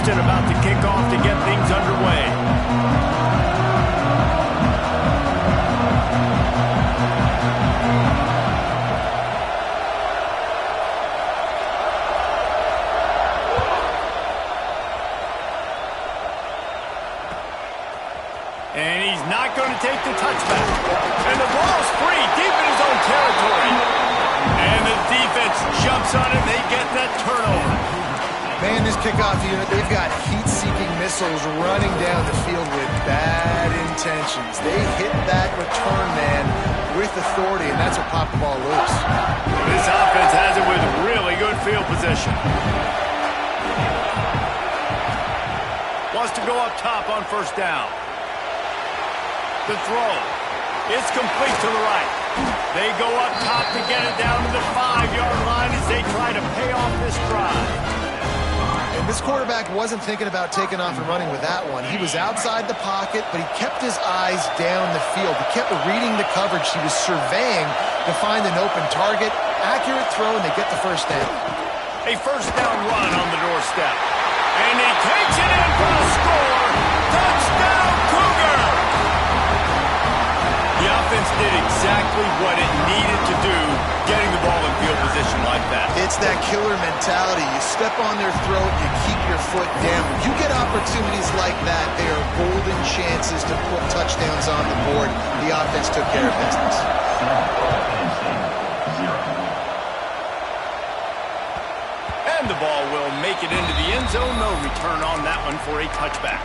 Houston about to kick off to get things underway. And he's not going to take the touchback. And the ball's free deep in his own territory. And the defense jumps on it. They get that turnover. Man, this kickoff unit, they've got heat-seeking missiles running down the field with bad intentions. They hit that return man with authority, and that's what popped the ball loose. This offense has it with really good field position. Wants to go up top on first down. The throw. It's complete to the right. They go up top to get it down to the 5-yard line as they try to pay off this drive. And this quarterback wasn't thinking about taking off and running with that one. He was outside the pocket, but he kept his eyes down the field. He kept reading the coverage. He was surveying to find an open target. Accurate throw, and they get the first down. A first down run on the doorstep. And he takes it in for a score. Touchdown, Cougar! The offense did exactly what it needed to do, getting the ball in field position like that. It's that killer mentality. You step on their throat, you keep your foot down. When you get opportunities like that, they are golden chances to put touchdowns on the board. The offense took care of business. And the ball will make it into the end zone. No return on that one for a touchback.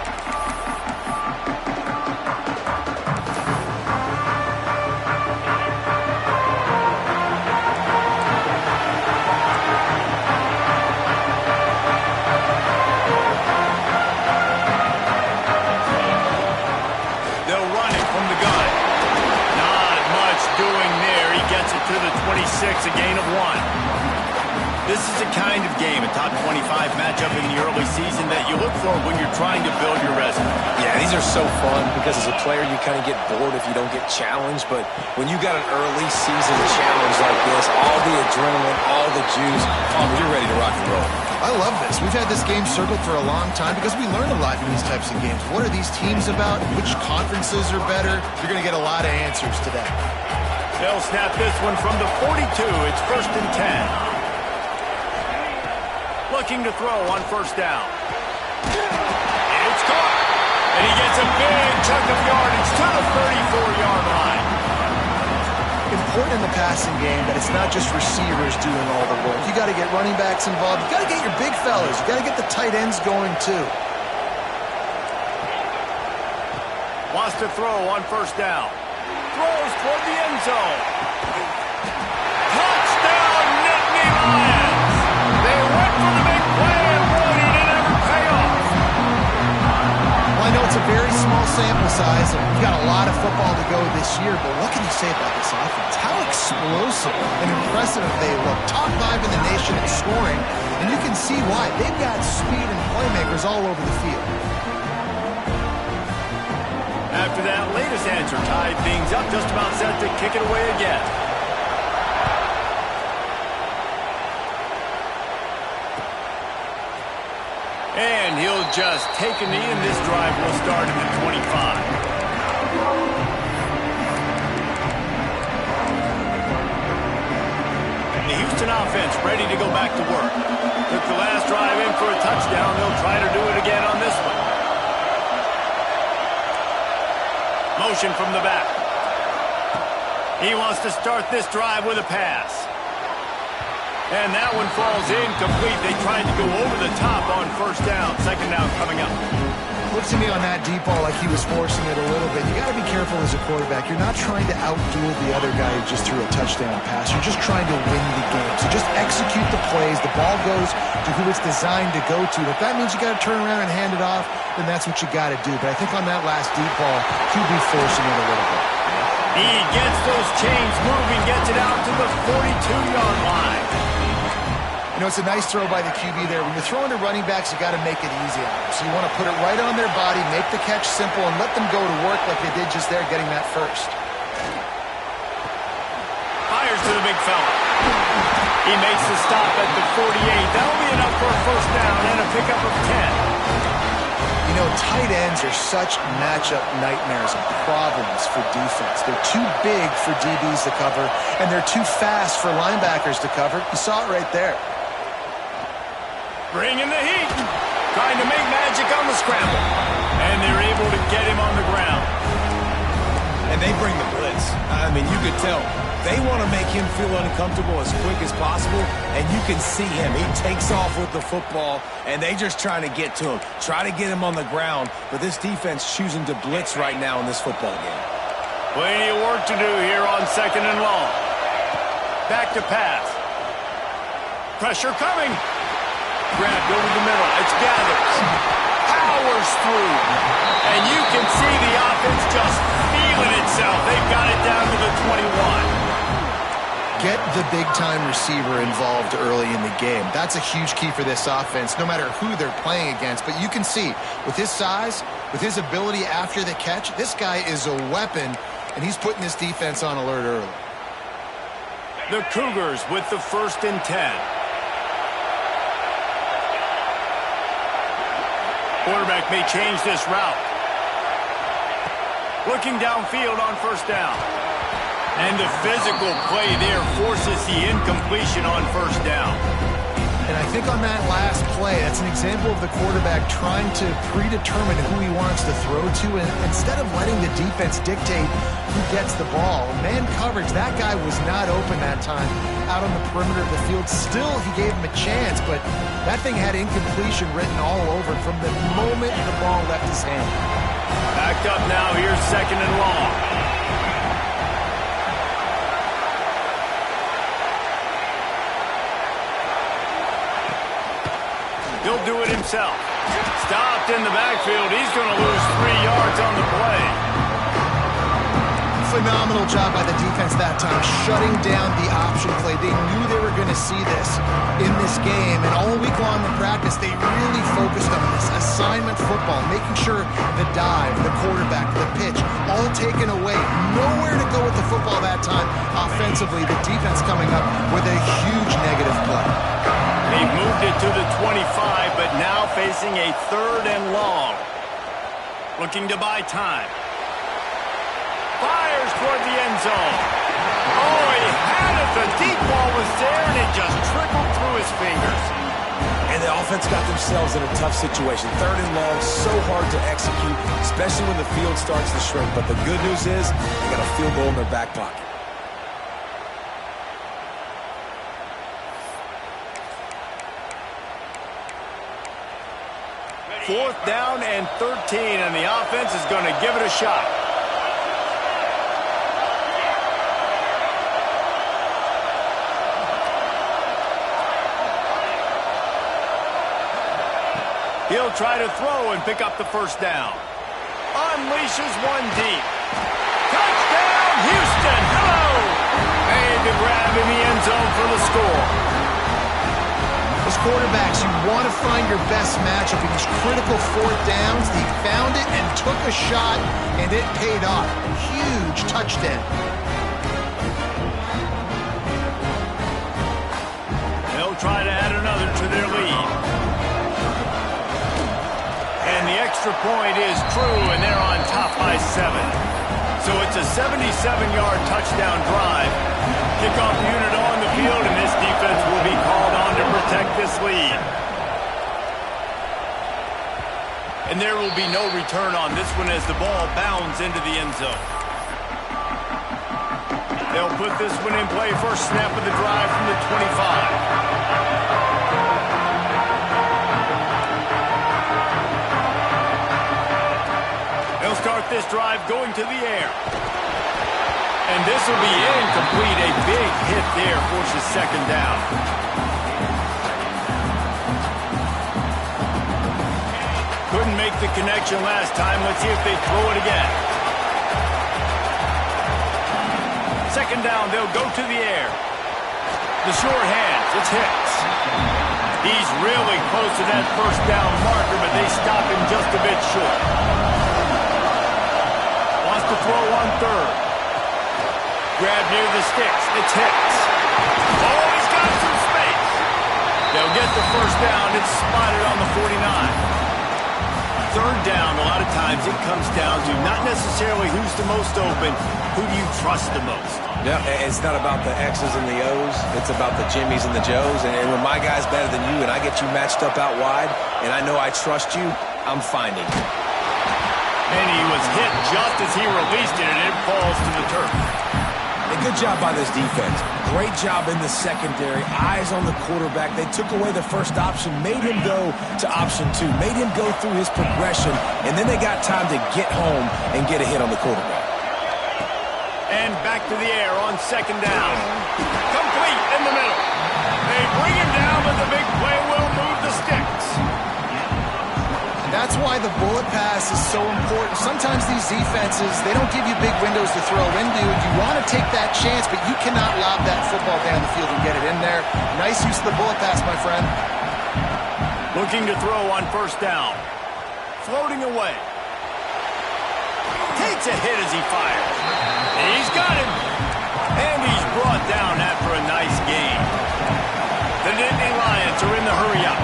To the 26, a gain of 1. This is a kind of game, a top 25 matchup in the early season that you look for when you're trying to build your resume. Yeah, these are so fun because as a player you kind of get bored if you don't get challenged, but when you got an early season challenge like this, all the adrenaline, all the juice, you're ready to rock and roll. I love this. We've had this game circled for a long time because we learn a lot in these types of games. What are these teams about? Which conferences are better? You're going to get a lot of answers today. They'll snap this one from the 42. It's 1st and 10. Looking to throw on first down. It's caught. And he gets a big chunk of yardage to the 34-yard line. Important in the passing game that it's not just receivers doing all the work. You got to get running backs involved. You got to get your big fellas. You got to get the tight ends going too. Wants to throw on first down. Throws toward the end zone. Touchdown, Nittany Lions! They went for the big play, and boy, did it ever pay off. Well, I know it's a very small sample size, and we've got a lot of football to go this year, but what can you say about this offense? How explosive and impressive they look. Top 5 in the nation in scoring, and you can see why. They've got speed and playmakers all over the field. After that latest answer tied things up, just about set to kick it away again. And he'll just take a knee, and this drive will start at the 25. The Houston offense ready to go back to work. Took the last drive in for a touchdown. They'll try to do it again on this one. Motion from the back. He wants to start this drive with a pass. And that one falls incomplete. They tried to go over the top on first down. Second down coming up. Looks to me on that deep ball like he was forcing it a little bit. You got to be careful as a quarterback. You're not trying to outduel the other guy who just threw a touchdown pass. You're just trying to win the game. So just execute the plays. The ball goes to who it's designed to go to. If that means you got to turn around and hand it off, then that's what you got to do. But I think on that last deep ball, he'll be forcing it a little bit. He gets those chains moving, gets it out to the 42-yard line. You know, it's a nice throw by the QB there. When you're throwing to running backs, you got to make it easy on them. So you want to put it right on their body, make the catch simple, and let them go to work like they did just there, getting that first. Fires to the big fella. He makes the stop at the 48. That'll be enough for a first down and a pickup of 10. tight ends are such matchup nightmares and problems for defense. They're too big for DBs to cover, and they're too fast for linebackers to cover. You saw it right there. Bringing the heat. Trying to make magic on the scramble. And they're able to get him on the ground. And they bring the blitz. I mean, you could tell. They want to make him feel uncomfortable as quick as possible, and you can see him. He takes off with the football, and they just trying to get to him, try to get him on the ground, but this defense choosing to blitz right now in this football game. Plenty of work to do here on 2nd and long. Back to pass. Pressure coming. Grabbed over the middle. It's Gathers. Powers through. And you can see the offense just feeling itself. They've got it down to the 21. Get the big-time receiver involved early in the game. That's a huge key for this offense, no matter who they're playing against. But you can see, with his size, with his ability after the catch, this guy is a weapon, and he's putting this defense on alert early. The Cougars with the 1st and 10. Quarterback may change this route. Looking downfield on 1st down. And the physical play there forces the incompletion on 1st down. And I think on that last play, that's an example of the quarterback trying to predetermine who he wants to throw to, and instead of letting the defense dictate who gets the ball. Man coverage, that guy was not open that time out on the perimeter of the field. Still, he gave him a chance, but that thing had incompletion written all over it from the moment the ball left his hand. Backed up now, here's 2nd and long. He'll do it himself. Stopped in the backfield. He's going to lose 3 yards on the play. Phenomenal job by the defense that time, shutting down the option play. They knew they were going to see this in this game, and all week long in practice, they really focused on this assignment football, making sure the dive, the quarterback, the pitch, all taken away. Nowhere to go with the football that time offensively. The defense coming up with a huge negative play. They've moved it to the 25, but now facing a 3rd and long. Looking to buy time. Fires toward the end zone. Oh, he had it. The deep ball was there, and it just trickled through his fingers. And the offense got themselves in a tough situation. 3rd and long, so hard to execute, especially when the field starts to shrink. But the good news is they got a field goal in their back pocket. 4th down and 13, and the offense is going to give it a shot. He'll try to throw and pick up the 1st down. Unleashes one deep. Touchdown, Houston! Hello! Made the grab in the end zone for the score. As quarterbacks, you want to find your best matchup in these critical 4th downs. He found it and took a shot, and it paid off. Huge touchdown. They'll try to add another to their lead. And the extra point is true, and they're on top by 7. So it's a 77-yard touchdown drive. Kickoff unit on the field, and this defense will be called on to protect this lead. And there will be no return on this one as the ball bounds into the end zone. They'll put this one in play. First snap of the drive from the 25. They'll start this drive going to the air. And this will be incomplete. A big hit there forces 2nd down. Couldn't make the connection last time. Let's see if they throw it again. 2nd down, they'll go to the air. The short hands, it's Hicks. He's really close to that 1st down marker, but they stop him just a bit short. Wants to throw on 3rd. Grab near the sticks. It's Hicks. Oh, he's got some space. They'll get the 1st down. It's spotted on the 49. 3rd third down, a lot of times it comes down to not necessarily who's the most open, who do you trust the most? Yeah, it's not about the X's and the O's. It's about the Jimmys and the Joes. And when my guy's better than you and I get you matched up out wide and I know I trust you, I'm finding you. And he was hit just as he released it, and it falls to the turf. A good job by this defense. Great job in the secondary. Eyes on the quarterback. They took away the first option, made him go to option 2, made him go through his progression, and then they got time to get home and get a hit on the quarterback. And back to the air on second down. Complete in the middle. They bring him down, but the big play will move the sticks. That's why the bullet pass is so important. Sometimes these defenses, they don't give you big windows to throw into. You want to take that chance, but you cannot lob that football down the field and get it in there. Nice use of the bullet pass, my friend. Looking to throw on first down. Floating away. Takes a hit as he fires. He's got him. And he's brought down after a nice gain. The Nittany Lions are in the hurry-up.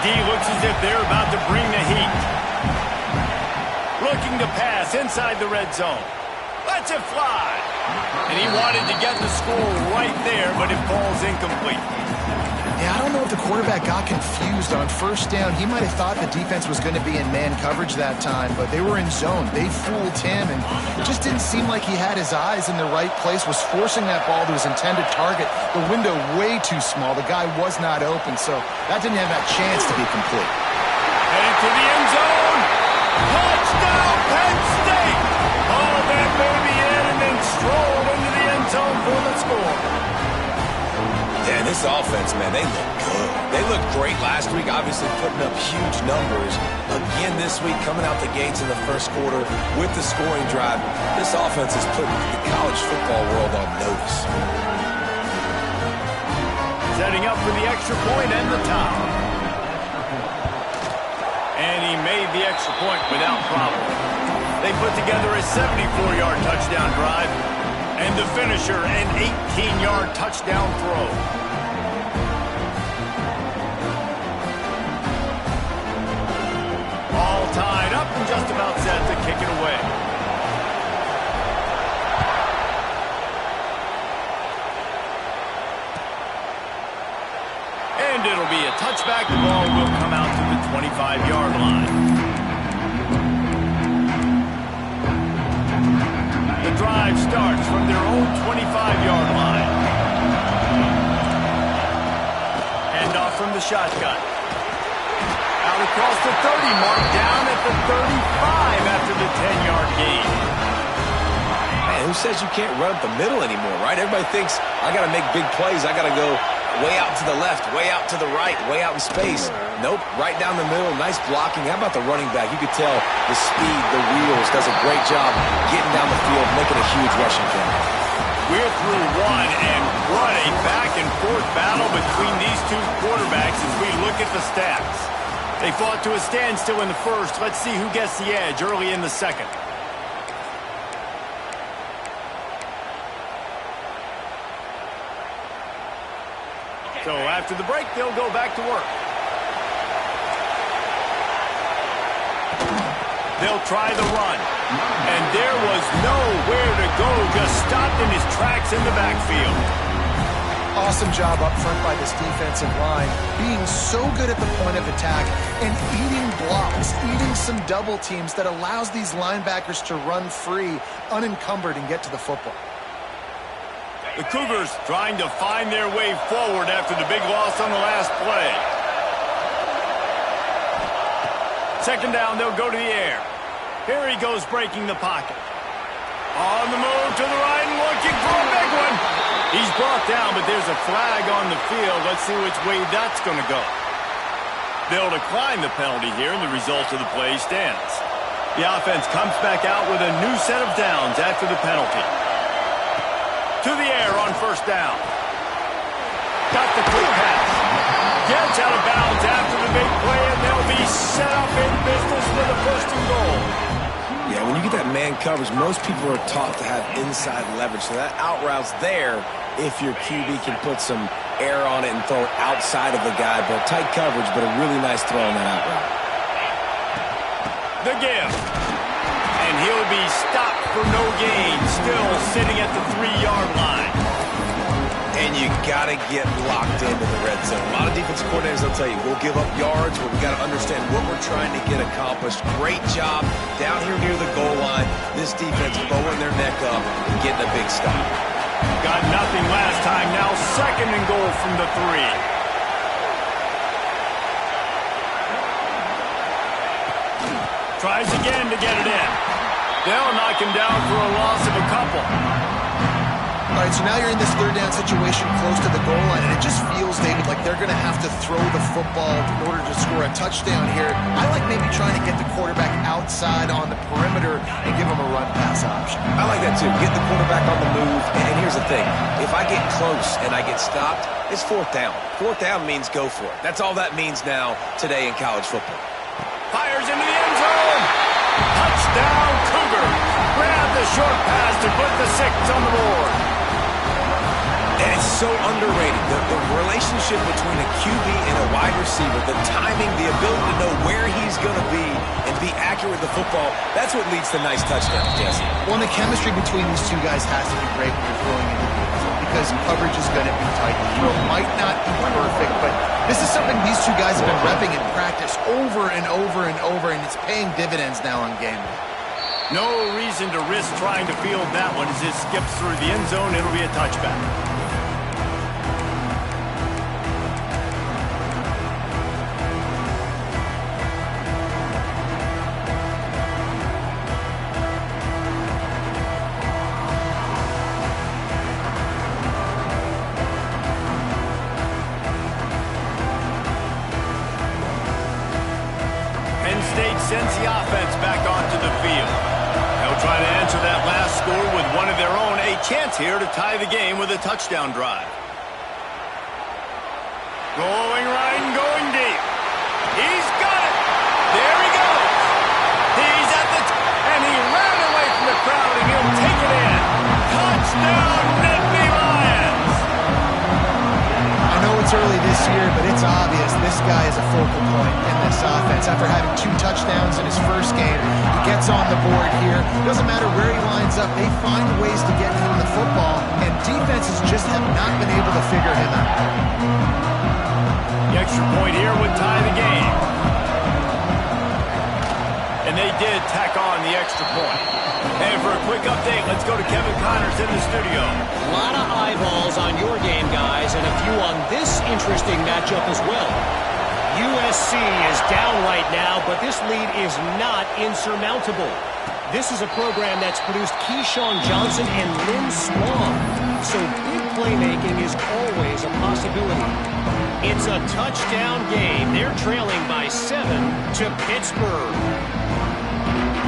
D looks as if they're about to bring the heat. Looking to pass inside the red zone. Lets it fly. And he wanted to get the score right there, but it falls incomplete. Yeah, I don't know if the quarterback got confused on first down. He might have thought the defense was going to be in man coverage that time, but they were in zone. They fooled him, and it just didn't seem like he had his eyes in the right place, was forcing that ball to his intended target. The window way too small. The guy was not open, so that didn't have that chance to be complete. Headed to the end zone. Touchdown, Penn State. Oh, that baby in and then strolled into the end zone for the score. Yeah, and this offense, man, they look good. They looked great last week, obviously putting up huge numbers. Again this week, coming out the gates in the first quarter with the scoring drive. This offense is putting the college football world on notice. Setting up for the extra point and the tie. And he made the extra point without problem. They put together a 74-yard touchdown drive. And the finisher, an 18-yard touchdown throw. All tied up and just about set to kick it away. And it'll be a touchback. The ball will come out to the 25-yard line. The drive starts from their own 25-yard line. Hand off from the shotgun. Out across the 30, marked down at the 35 after the 10-yard gain. Man, who says you can't run up the middle anymore, right? Everybody thinks, I got to make big plays. I got to go way out to the left, way out to the right, way out in space. Nope, right down the middle, nice blocking. How about the running back? You could tell the speed, the wheels, does a great job getting down the field, making a huge rushing play. We're through one, and what a back-and-forth battle between these two quarterbacks as we look at the stats. They fought to a standstill in the first. Let's see who gets the edge early in the second. So after the break, they'll go back to work. They'll try the run. And there was nowhere to go, just stopped in his tracks in the backfield. Awesome job up front by this defensive line, being so good at the point of attack and eating blocks, eating some double teams that allows these linebackers to run free, unencumbered, and get to the football. The Cougars trying to find their way forward after the big loss on the last play. Second down, they'll go to the air. Here he goes, breaking the pocket. On the move to the right and looking for a big one. He's brought down, but there's a flag on the field. Let's see which way that's going to go. They'll decline the penalty here, and the result of the play stands. The offense comes back out with a new set of downs after the penalty. To the air on first down. Got the quick pass. Gets out of bounds after the big play, and they'll be set up in business for the first and goal. Yeah, when you get that man coverage, most people are taught to have inside leverage. So that out route's there if your QB can put some err on it and throw it outside of the guy, but tight coverage, but a really nice throw on that out route. The give. And he'll be stopped for no gain, still sitting at the 3-yard line. And you got to get locked into the red zone. A lot of defensive coordinators will tell you, we'll give up yards, but we got to understand what we're trying to get accomplished. Great job down here near the goal line. This defense bowing their neck up and getting a big stop. Got nothing last time. Now 2nd and goal from the 3. Tries again to get it in. They'll knock him down for a loss of a couple. All right, so now you're in this 3rd down situation close to the goal line, and it just feels, David, like they're going to have to throw the football in order to score a touchdown here. I like maybe trying to get the quarterback outside on the perimeter and give him a run-pass option. I like that, too. Get the quarterback on the move. And here's the thing. If I get close and I get stopped, it's 4th down. 4th down means go for it. That's all that means now today in college football. Fires into the end zone. Touchdown, Cougar. Grab the short pass to put the 6 on the board. And it's so underrated. The relationship between a QB and a wide receiver, the timing, the ability to know where he's going to be and be accurate with the football, that's what leads to nice touchdowns, Jesse. Well, and the chemistry between these two guys has to be great when you're throwing into the end zone because coverage is going to be tight. The throw might not be perfect, but this is something these two guys have been repping in practice over and over and over, and it's paying dividends now on game day. No reason to risk trying to field that one as it skips through the end zone. It'll be a touchback. Penn State sends the offense back onto the field. They'll try to answer that last score with one of their own. A chance here to tie the game with a touchdown drive. Going right and going deep. He's got it. There he goes. He's at the and he ran away from the crowd, and he'll take it in. Touchdown, Nittany Lions. I know it's early this year, but it's obvious this guy is a focal point in this offense. After having 2 touchdowns in his first game, he gets on the board here. Doesn't matter where he lines up, they find ways to get him the football, and defenses just have not been able to figure him out. The extra point here would tie the game. And they did tack on the extra point. And for a quick update, let's go to Kevin Connors in the studio. A lot of eyeballs on your game, guys, and a few on this interesting matchup as well. USC is down right now, but this lead is not insurmountable. This is a program that's produced Keyshawn Johnson and Lynn Swann, so big playmaking is always a possibility. It's a touchdown game. They're trailing by 7 to Pittsburgh.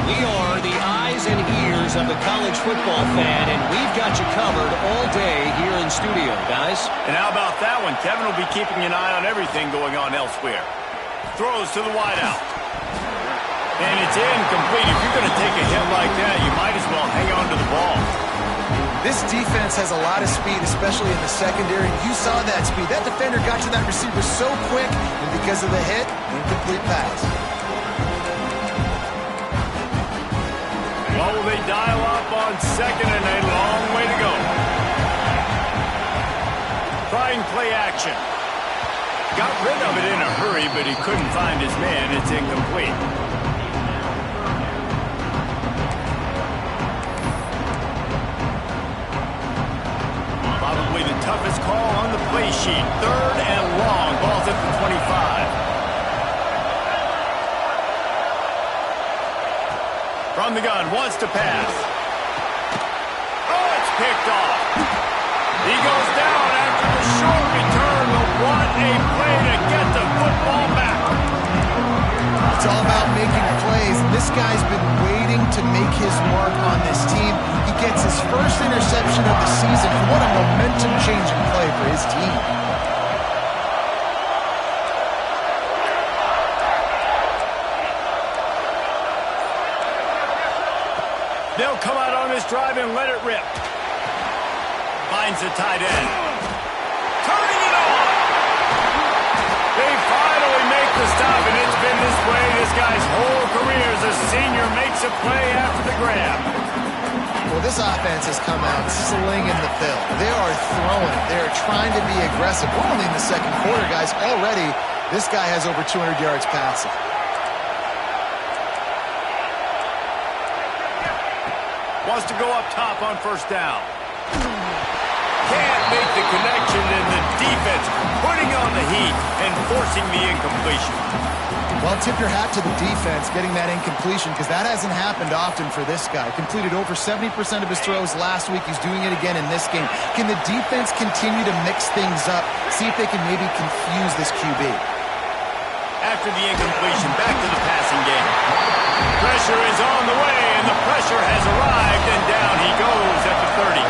We are the eyes and ears of the college football fan, and we've got you covered all day here in studio, guys. And how about that one? Kevin will be keeping an eye on everything going on elsewhere. Throws to the wideout. And it's incomplete. If you're going to take a hit like that, you might as well hang on to the ball. This defense has a lot of speed, especially in the secondary. You saw that speed. That defender got to that receiver so quick, and because of the hit, incomplete pass. Well, will they dial up on 2nd and a long way to go? Trying play action. Got rid of it in a hurry, but he couldn't find his man. It's incomplete. Probably the toughest call on the play sheet. 3rd and long. Ball's at the 25. From the gun, wants to pass. Oh, it's picked off. He goes down after the short return, but what a play to get the football back. It's all about making plays, and this guy's been waiting to make his mark on this team. He gets his first interception of the season, and what a momentum-changing play for his team. They'll come out on this drive and let it rip. Finds the tight end. Turning it a play after the grab. Well, this offense has come out slinging the fill. They are throwing. They are trying to be aggressive. We're only in the second quarter, guys. Already, this guy has over 200 yards passing. Wants to go up top on first down. Can't make the connection, and the defense putting on the heat and forcing the incompletion. Well, tip your hat to the defense getting that incompletion, because that hasn't happened often for this guy. Completed over 70% of his throws last week. He's doing it again in this game. Can the defense continue to mix things up, see if they can maybe confuse this QB? After the incompletion, back to the passing game. Pressure is on the way, and the pressure has arrived, and down he goes at the 30.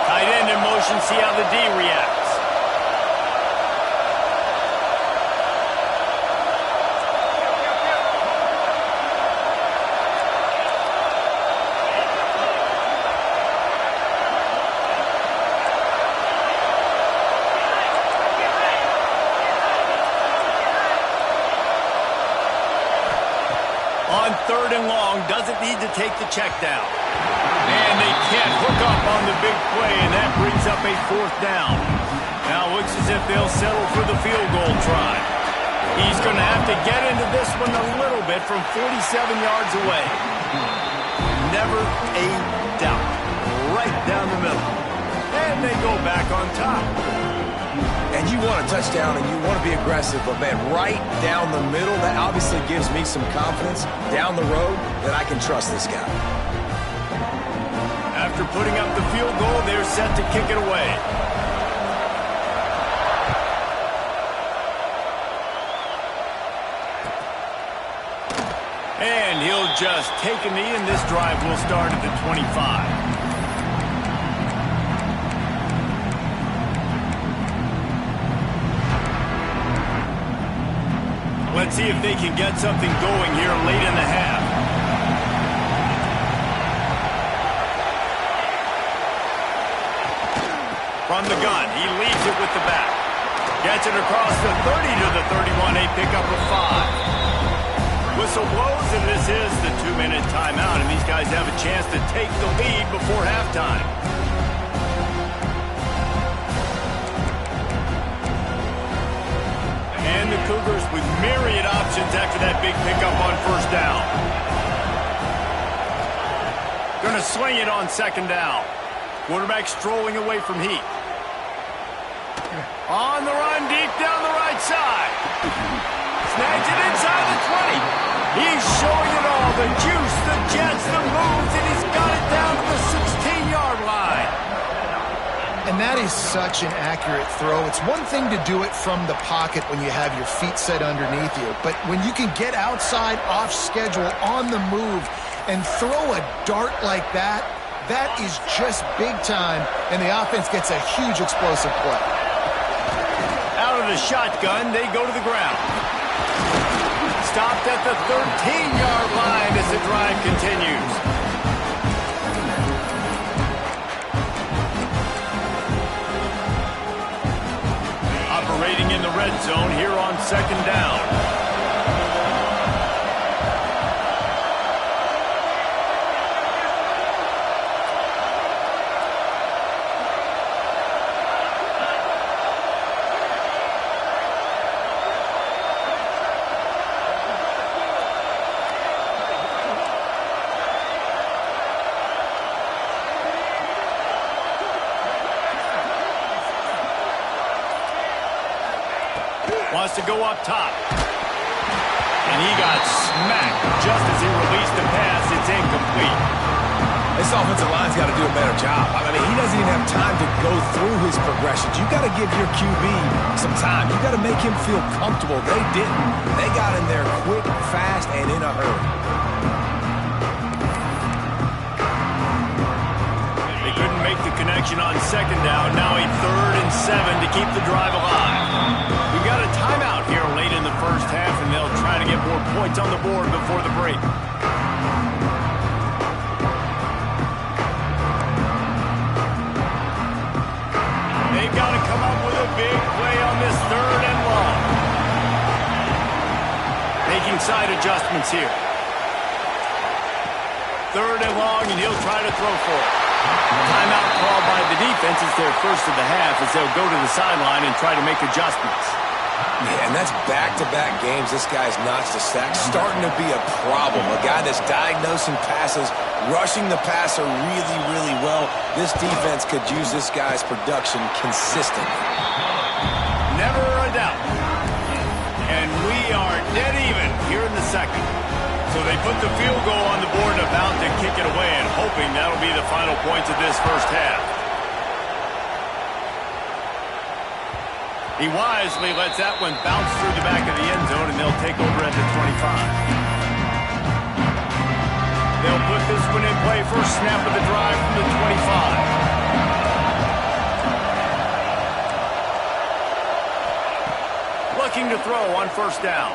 Tight end in motion, see how the D reacts. On third and long, doesn't need to take the check down. And they can't hook up on the big play, and that brings up a fourth down. Now it looks as if they'll settle for the field goal try. He's going to have to get into this one a little bit from 47 yards away. Never a doubt. Right down the middle. And they go back on top. And you want a touchdown and you want to be aggressive, but man, right down the middle, that obviously gives me some confidence down the road that I can trust this guy. After putting up the field goal, they're set to kick it away. And he'll just take a knee, and this drive will start at the 25. Let's see if they can get something going here late in the half. From the gun, he leads it with the back. Gets it across the 30 to the 31, a pickup of 5. Whistle blows, and this is the 2-minute timeout, and these guys have a chance to take the lead before halftime. And the Cougars with myriad options after that big pickup on first down. Gonna sling it on second down. Quarterback strolling away from heat. On the run, deep down the right side. Snags it inside the 20. He's showing it all. The juice, the jets, the moves, and he's got it down to the 16-yard line. And that is such an accurate throw. It's one thing to do it from the pocket when you have your feet set underneath you, but when you can get outside, off schedule, on the move, and throw a dart like that, that is just big time, and the offense gets a huge explosive play. Out of the shotgun, they go to the ground. Stopped at the 13-yard line as the drive continues. Operating in the red zone here on second down. Wants to go up top. And he got smacked just as he released the pass. It's incomplete. This offensive line's got to do a better job. I mean, he doesn't even have time to go through his progressions. You got to give your QB some time. You got to make him feel comfortable. They didn't. They got in there quick, fast, and in a hurry. They couldn't make the connection on second down. Now a 3rd and 7 to keep the drive alive. We've got a timeout here late in the first half, and they'll try to get more points on the board before the break. They've got to come up with a big play on this 3rd and long. side adjustments here. Third and long, and he'll try to throw for it. Timeout called by the defense. It's their first of the half as they'll go to the sideline and try to make adjustments. Yeah, and that's back-to-back games. This guy's notched a sack. Starting to be a problem. A guy that's diagnosing passes, rushing the passer really, really well. This defense could use this guy's production consistently. Never a doubt. And we are dead even here in the second. So they put the field goal on the board and about to kick it away, and hoping that'll be the final points of this first half. He wisely lets that one bounce through the back of the end zone, and they'll take over at the 25. They'll put this one in play. First snap of the drive from the 25. Looking to throw on first down.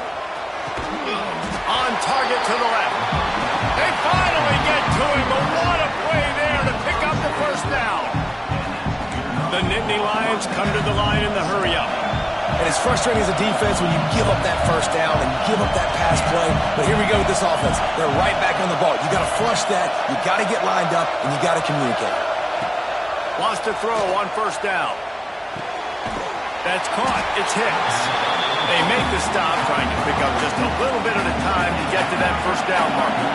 On target to the left. They finally get to him, but what a play there to pick up the first down. The Nittany Lions come to the line in the hurry-up. And it's frustrating as a defense when you give up that first down and give up that pass play. But here we go with this offense. They're right back on the ball. You got to flush that. You got to get lined up, and you got to communicate. Wants to throw on first down. That's caught. It's Hicks. They make the stop, trying to pick up just a little bit at a time to get to that first down marker.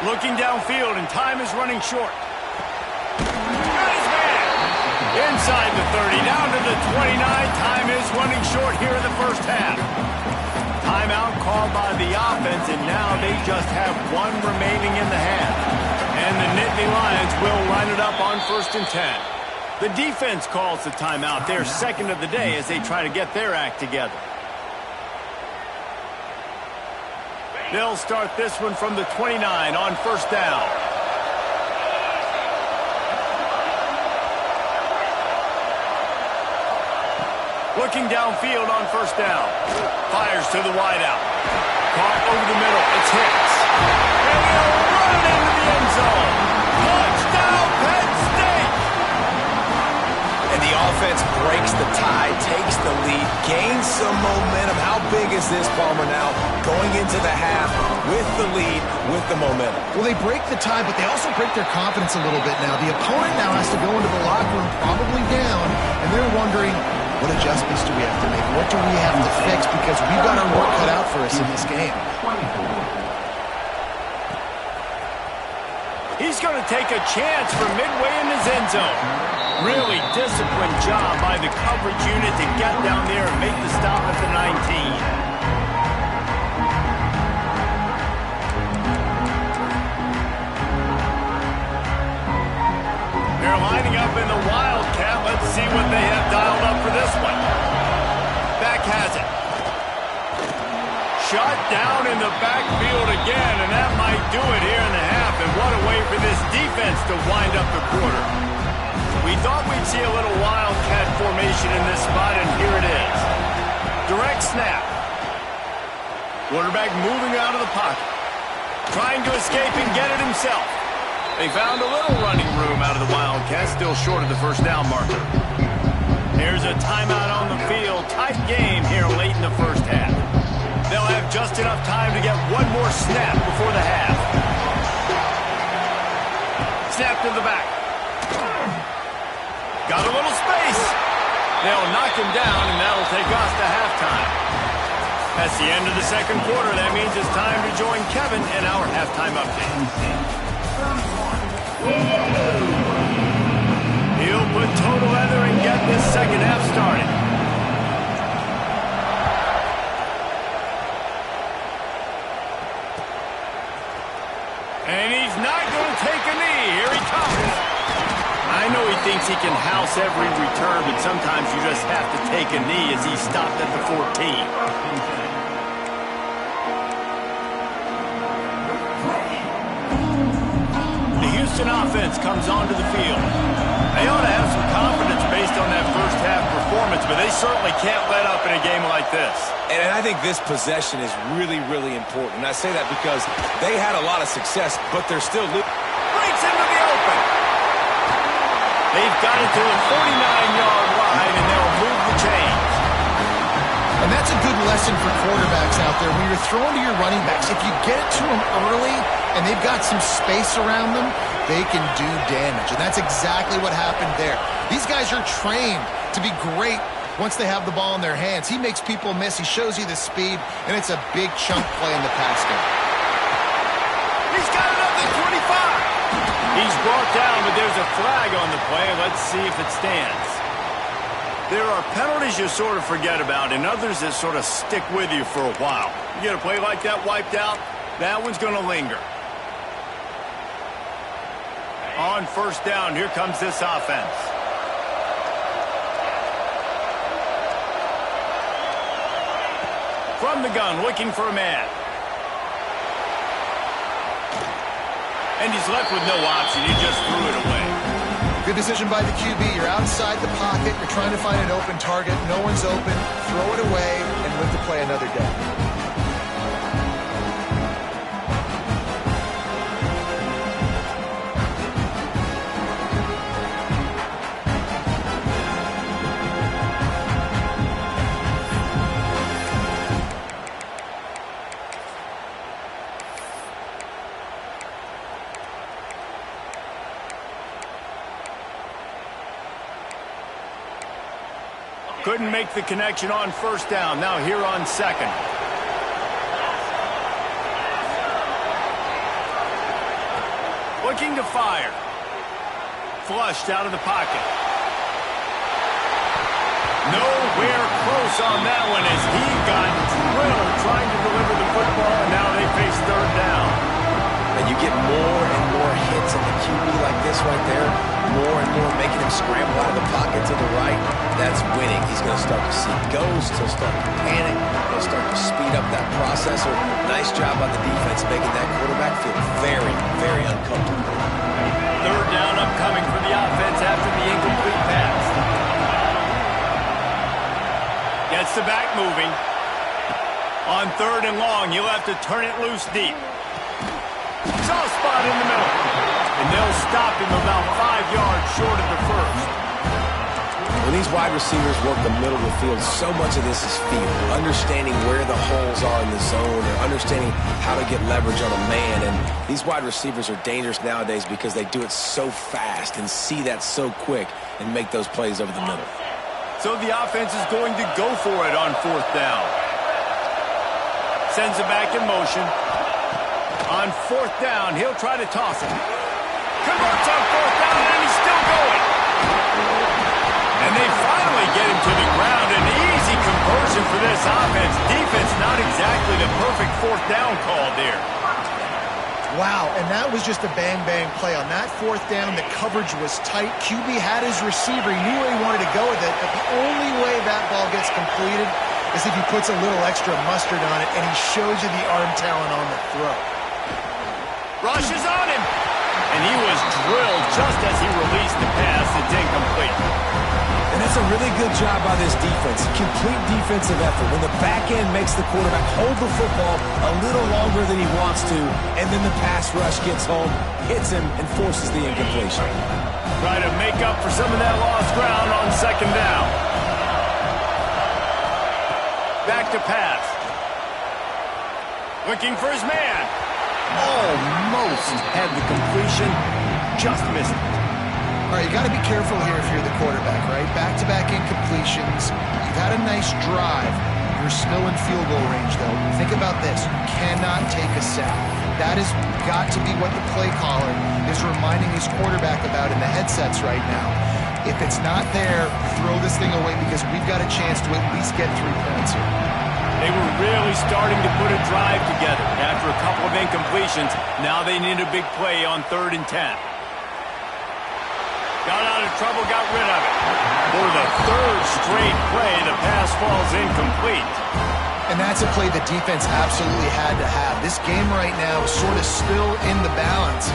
Looking downfield, and time is running short. Got his man. Inside the 30, down to the 29. Time is running short here in the first half. Timeout called by the offense, and now they just have one remaining in the half. And the Nittany Lions will line it up on 1st and 10. The defense calls the timeout, their second of the day, as they try to get their act together. They'll start this one from the 29 on first down. Looking downfield on first down. Fires to the wideout. Caught over the middle. It's Hicks. And they'll run it into the end zone. Touchdown, Penn State! And the offense breaks the tie, takes the lead, gains some momentum. How big is this, Palmer, now? Going into the half with the lead, with the momentum. Well, they break the tie, but they also break their confidence a little bit now. The opponent now has to go into the locker room probably down, and they're wondering, what adjustments do we have to make? What do we have to fix? Because we've got our work cut out for us in this game. He's going to take a chance from midway in his end zone. Really disciplined job by the coverage unit to get down there and make the stop at the 19. They're lining up in the Wildcat. Let's see what they have dialed up for this one. Beck has it. Shot down in the backfield again, and that might do it here in the half. And what a way for this defense to wind up the quarter. We thought we'd see a little Wildcat formation in this spot, and here it is. Direct snap. Quarterback moving out of the pocket. Trying to escape and get it himself. They found a little running room out of the Wildcats, still short of the first down marker. Here's a timeout on the field. Tight game here late in the first half. They'll have just enough time to get one more snap before the half. Snap to the back. Got a little space. They'll knock him down, and that'll take us to halftime. That's the end of the second quarter. That means it's time to join Kevin in our halftime update. He'll put total leather and get this second half started. And he's not going to take a knee. Here he comes. I know he thinks he can house every return, but sometimes you just have to take a knee as he stopped at the 14. Houston offense comes onto the field. They ought to have some confidence based on that first half performance, but they certainly can't let up in a game like this. And I think this possession is really, really important. And I say that because they had a lot of success, but they're still losing. They've got it to the 49-yard line, and they'll move the chains. And that's a good lesson for quarterbacks out there. When you're throwing to your running backs, if you get it to them early and they've got some space around them, they can do damage. And that's exactly what happened there. These guys are trained to be great once they have the ball in their hands. He makes people miss. He shows you the speed, and it's a big chunk play in the pass game. He's got it up to 25. He's brought down, but there's a flag on the play. Let's see if it stands. There are penalties you sort of forget about and others that sort of stick with you for a while. You get a play like that wiped out, that one's going to linger. On first down, here comes this offense. From the gun, looking for a man. And he's left with no option. He just threw it away. Good decision by the QB. You're outside the pocket. You're trying to find an open target. No one's open. Throw it away and live to play another day. Couldn't make the connection on first down. Now here on second. Looking to fire. Flushed out of the pocket. Nowhere close on that one as he got drilled trying to deliver the football, and now they face third down. And you get more and more hits in the QB like this right there, more and more making him scramble out of the pocket to the right. That's winning. He's going to start to see ghosts. He'll start to panic. He'll start to speed up that processor. Nice job by the defense making that quarterback feel very, very uncomfortable. Third down upcoming for the offense after the incomplete pass. Gets the back moving. On third and long, you'll have to turn it loose deep. Soft spot in the middle. And they'll stop him about 5 yards short of the first. When these wide receivers work the middle of the field, so much of this is feel. Understanding where the holes are in the zone or understanding how to get leverage on a man. And these wide receivers are dangerous nowadays because they do it so fast and see that so quick and make those plays over the middle. So the offense is going to go for it on fourth down. Sends it back in motion. On fourth down, he'll try to toss it. Converts on fourth down, and he's still going. And they finally get him to the ground. An easy conversion for this offense. Defense not exactly the perfect fourth down call there. Wow, and that was just a bang-bang play. On that fourth down, the coverage was tight. QB had his receiver. He knew where he wanted to go with it, but the only way that ball gets completed is if he puts a little extra mustard on it, and he shows you the arm talent on the throw. Rushes on him. And he was drilled just as he released the pass. It's incomplete. And that's a really good job by this defense. Complete defensive effort. When the back end makes the quarterback hold the football a little longer than he wants to, and then the pass rush gets home, hits him, and forces the incompletion. Try to make up for some of that lost ground on second down. Back to pass. Looking for his man. Almost had the completion. Just missed it. All right, you got to be careful here if you're the quarterback, right? Back-to-back incompletions. You've had a nice drive. You're still in field goal range, though. Think about this. You cannot take a sack. That has got to be what the play caller is reminding his quarterback about in the headsets right now. If it's not there, throw this thing away because we've got a chance to at least get 3 points here. They were really starting to put a drive together after a couple of incompletions. Now they need a big play on 3rd and 10. Got out of trouble, got rid of it. For the 3rd straight play, the pass falls incomplete. And that's a play the defense absolutely had to have. This game right now is sort of still in the balance.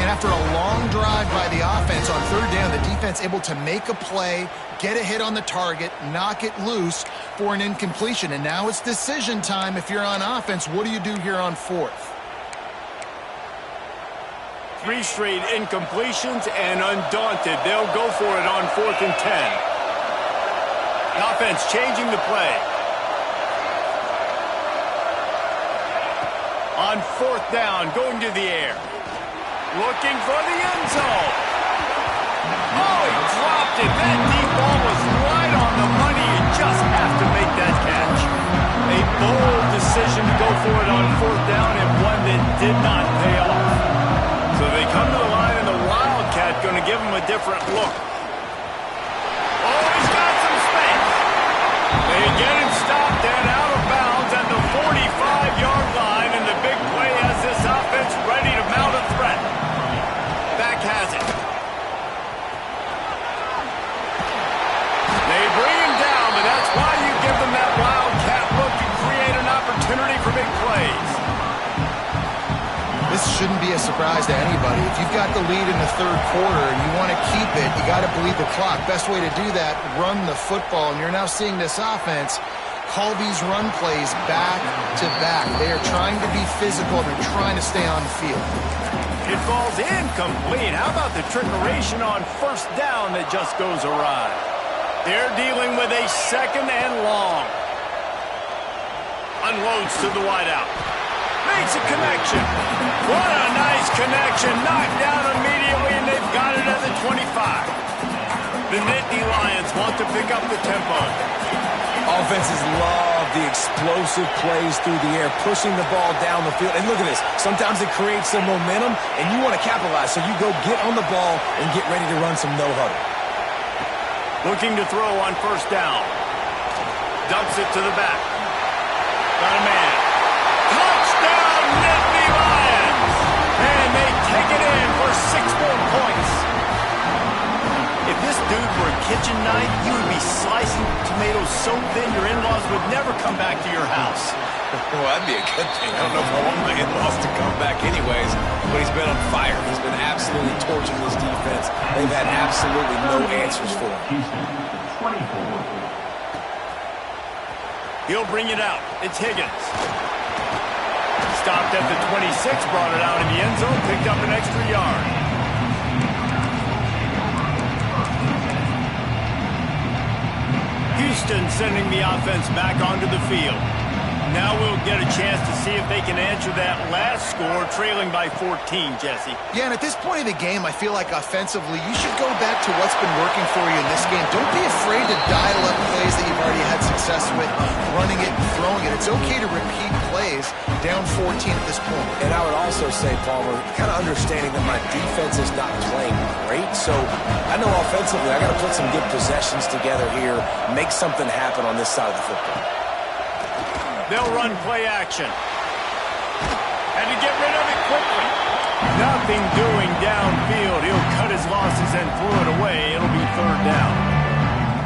And after a long drive by the offense on 3rd down, the defense able to make a play, get a hit on the target, knock it loose for an incompletion. And now it's decision time if you're on offense. What do you do here on 4th? 3 straight incompletions, and undaunted, they'll go for it on 4th and 10. The offense changing the play. On 4th down, going to the air. Looking for the end zone. Oh, he dropped it. That deep ball was right on the money. You just have to make that catch. A bold decision to go for it on 4th down, and one that did not pay off. So they come to the line, and the Wildcat going to give him a different look. Oh, he's got some space. They get him stopped and out of bounds at the 45-yard line, and the big play has this offense ready to mount a threat. Back has it. They bring him down, but that's why you give them that Wildcat look to create an opportunity for big plays. This shouldn't be a surprise to anybody. If you've got the lead in the 3rd quarter and you want to keep it, you got to bleed the clock. Best way to do that, run the football. And you're now seeing this offense call these run plays back to back. They are trying to be physical. They're trying to stay on the field. It falls incomplete. How about the trickeration on 1st down that just goes awry? They're dealing with a 2nd and long. Unloads to the wideout. Makes a connection. What a nice connection. Knocked down immediately, and they've got it at the 25. The Nittany Lions want to pick up the tempo. Offenses love the explosive plays through the air, pushing the ball down the field. And look at this. Sometimes it creates some momentum, and you want to capitalize. So you go get on the ball and get ready to run some no-huddle. Looking to throw on 1st down. Dumps it to the back. Got a man. Touchdown, Nittany Lions! And they take it in for 6 more points. If this dude were a kitchen knife, you would be slicing tomatoes so thin your in-laws would never come back to your house. Well, that'd be a good thing. I don't know if I want my in-laws to come back anyways, but he's been on fire. He's been absolutely torching this defense. They've had absolutely no answers for him. He'll bring it out. It's Higgins. Stopped at the 26, brought it out in the end zone, picked up an extra yard. Houston sending the offense back onto the field. Now we'll get a chance to see if they can answer that last score, trailing by 14, Jesse. Yeah, and at this point of the game, I feel like offensively, you should go back to what's been working for you in this game. Don't be afraid to dial up plays that you've already had success with, running it and throwing it. It's okay to repeat plays down 14 at this point. And I would also say, Palmer, kind of understanding that my defense is not playing great, so I know offensively I got to put some good possessions together here, make something happen on this side of the football. They'll run play action. And to get rid of it quickly. Nothing doing downfield. He'll cut his losses and throw it away. It'll be 3rd down.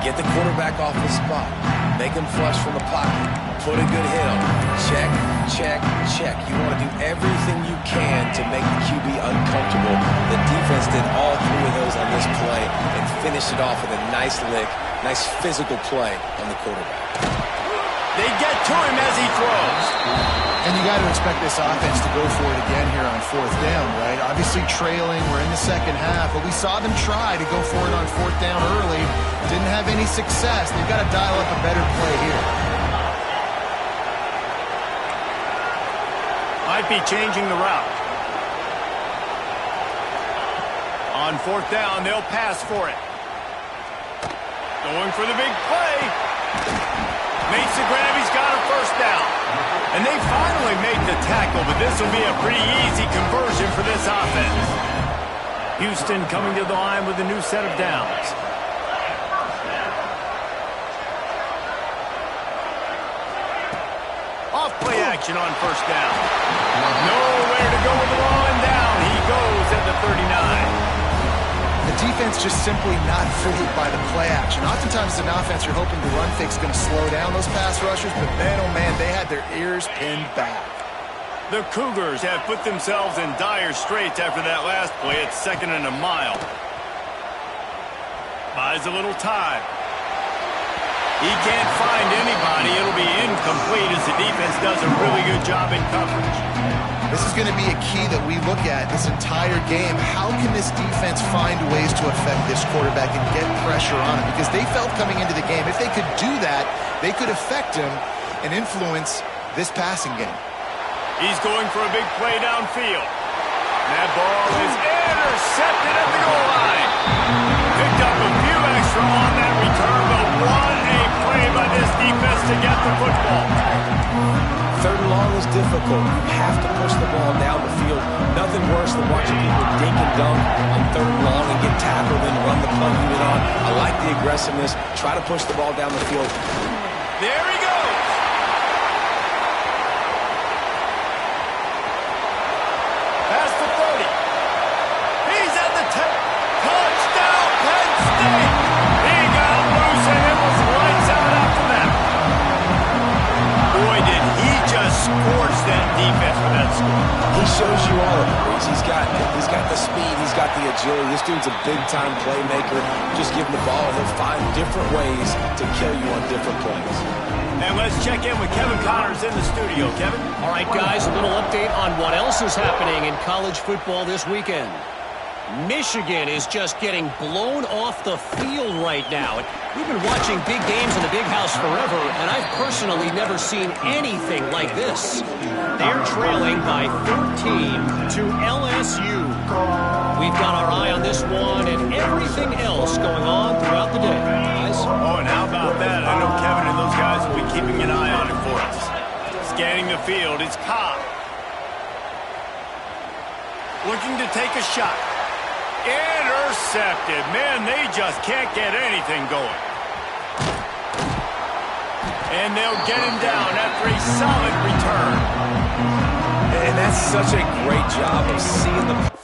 Get the quarterback off his spot. Make him flush from the pocket. Put a good hit on him. Check, check, check. You want to do everything you can to make the QB uncomfortable. The defense did all 3 of those on this play and finished it off with a nice lick, nice physical play on the quarterback. They get to him as he throws. And you got to expect this offense to go for it again here on 4th down, right? Obviously trailing, we're in the 2nd half, but we saw them try to go for it on 4th down early. Didn't have any success. They've got to dial up a better play here. Might be changing the route. On 4th down, they'll pass for it. Going for the big play. Makes the grab, he's got a 1st down. And they finally make the tackle, but this will be a pretty easy conversion for this offense. Houston coming to the line with a new set of downs. Off play action on 1st down. Nowhere to go with the ball, and down he goes at the 39. The defense just simply not fooled by the play action. Oftentimes, as an offense, you're hoping the run fake's going to slow down those pass rushers, but man, oh man, they had their ears pinned back. The Cougars have put themselves in dire straits after that last play at 2nd and a mile. Buys a little time. He can't find anybody. It'll be incomplete as the defense does a really good job in coverage. This is going to be a key that we look at this entire game. How can this defense find ways to affect this quarterback and get pressure on him? Because they felt coming into the game, if they could do that, they could affect him and influence this passing game. He's going for a big play downfield. That ball is intercepted at the goal line. Picked up a few extra on that return, but what a play by this defense to get the football. Third and long is difficult. You have to push the ball down the field. Nothing worse than watching people dink and dunk on third and long and get tackled and run the punt unit on. I like the aggressiveness. Try to push the ball down the field. There he goes. Past the 30. He's at the 10. Touchdown, Penn State. He got loose and it was lights out after that. Boy, did he just scorch that defense with that score. He shows you all of it, Reese. He's got the speed. He's got the agility. This dude's a big-time playmaker. Just give him the ball, and he'll find different ways to kill you on different plays. And let's check in with Kevin Connors in the studio. Kevin? All right, guys, a little update on what else is happening in college football this weekend. Michigan is just getting blown off the field right now. We've been watching big games in the big house forever, and I've personally never seen anything like this. They're trailing by 13 to LSU. We've got our eye on this one and everything else going on throughout the day. Guys? Oh, and how about that? I know Kevin and those guys will be keeping an eye on it for us. Scanning the field, it's Cobb. Looking to take a shot. Intercepted. Man, they just can't get anything going. And they'll get him down after a solid return. And that's such a great job of seeing the